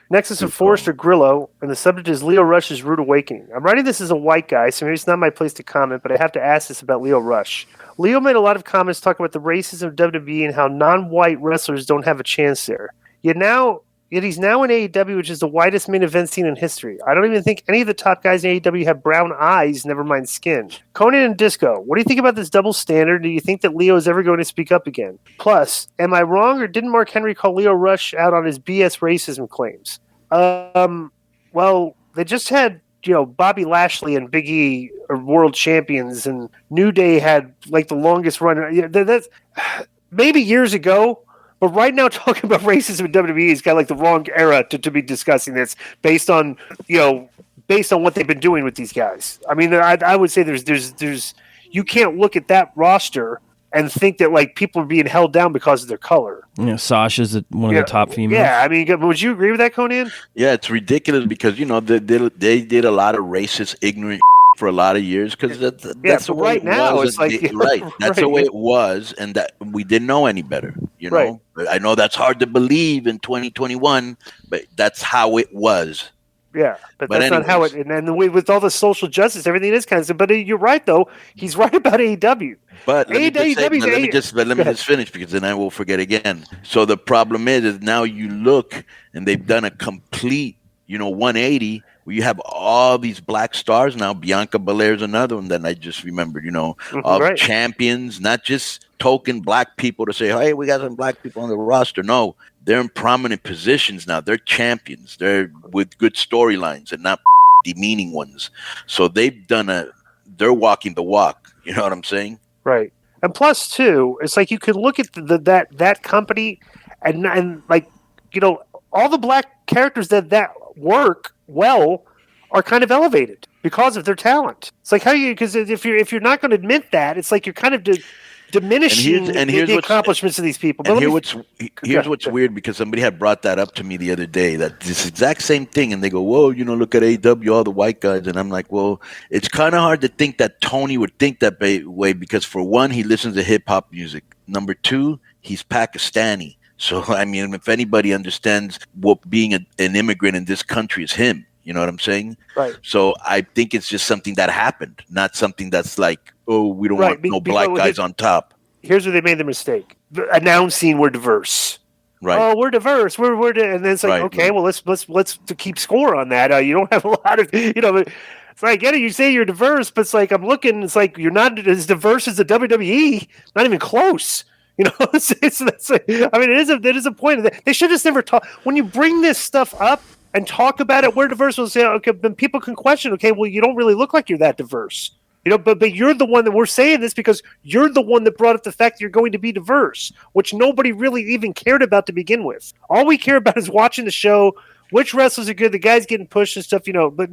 Nexus of Good Forrest call. or Grillo, and the subject is Lio Rush's Rude Awakening. I'm writing this as a white guy, so maybe it's not my place to comment, but I have to ask this about Lio Rush. Leo made a lot of comments talking about the racism of WWE and how non-white wrestlers don't have a chance there. Yet he's now in AEW, which is the whitest main event scene in history. I don't even think any of the top guys in AEW have brown eyes, never mind skin. Konnan and Disco, what do you think about this double standard? Do you think that Leo is ever going to speak up again? Plus, am I wrong, or didn't Mark Henry call Lio Rush out on his BS racism claims? Well, they just had Bobby Lashley and Big E are world champions, and New Day had like the longest run. That's maybe years ago, but right now talking about racism in WWE is kind of like the wrong era to be discussing this based on based on what they've been doing with these guys. I mean, I would say there's you can't look at that roster and think that like people are being held down because of their color. Sasha's one of the top females. Yeah, I mean, would you agree with that, Konnan? Yeah, it's ridiculous because they did a lot of racist, ignorant for a lot of years because that's the way right it now was. it's like Right, that's the way it was, and that we didn't know any better. Right. I know that's hard to believe in 2021, but that's how it was. Yeah, but that's anyways. not how it. And then with all the social justice, everything is kind of. But you're right, though. He's right about AEW. But let me just finish because then I will forget again. So the problem is now you look and they've done a complete 180 where you have all these black stars now. Bianca Belair's another one that I just remembered. Of champions, not just token black people to say, hey, we got some black people on the roster. No. They're in prominent positions now. They're champions. They're with good storylines and not demeaning ones. So they're walking the walk. You know what I'm saying? Right. And plus, too, it's like you could look at that company and like, all the black characters that work well are kind of elevated because of their talent. It's like because if you're not going to admit that, it's like you're kind of diminishing the accomplishments of these people. And here's what's weird because somebody had brought that up to me the other day, that this exact same thing, and they go, whoa, look at AEW, all the white guys, and I'm like, well, it's kind of hard to think that Tony would think that way because for one, he listens to hip-hop music. Number two, he's Pakistani. So, I mean, if anybody understands what being an immigrant in this country is him, you know what I'm saying? Right. So I think it's just something that happened, not something that's like, oh, we don't want no black guys on top. Here's where they made the mistake: announcing we're diverse. Right. Oh, we're diverse. We're and then it's like, okay, well, let's keep score on that. You don't have a lot of But it's like, I get it. You say you're diverse, but it's like I'm looking. It's like you're not as diverse as the WWE. Not even close. That's like, I mean, it is a point. They should just never talk when you bring this stuff up. And talk about it. We're diverse. We'll say, okay, then people can question. Okay, well, you don't really look like you're that diverse, But you're the one that we're saying this because you're the one that brought up the fact that you're going to be diverse, which nobody really even cared about to begin with. All we care about is watching the show, which wrestlers are good, the guys getting pushed and stuff, But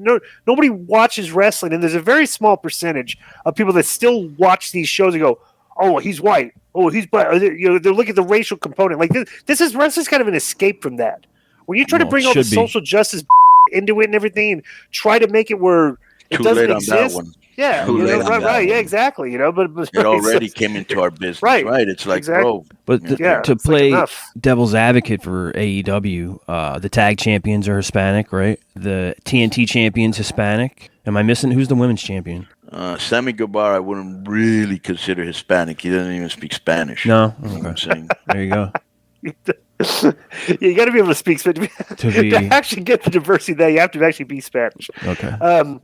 nobody watches wrestling, and there's a very small percentage of people that still watch these shows and go, "Oh, he's white. Oh, he's black." They're looking at the racial component. Like this is wrestling's kind of an escape from that. When you try to bring all the social justice into it and everything and try to make it where it doesn't exist. Yeah, right. Yeah, exactly. But it already came into our business. Right. It's like, bro. But to play devil's advocate for AEW, the tag champions are Hispanic, right? The TNT champion's Hispanic. Am I missing? Who's the women's champion? Sammy Guevara, I wouldn't really consider Hispanic. He doesn't even speak Spanish. No. You know what I'm saying? There you go. You got to be able to speak Spanish to actually get the diversity there. You have to actually be Spanish. Okay.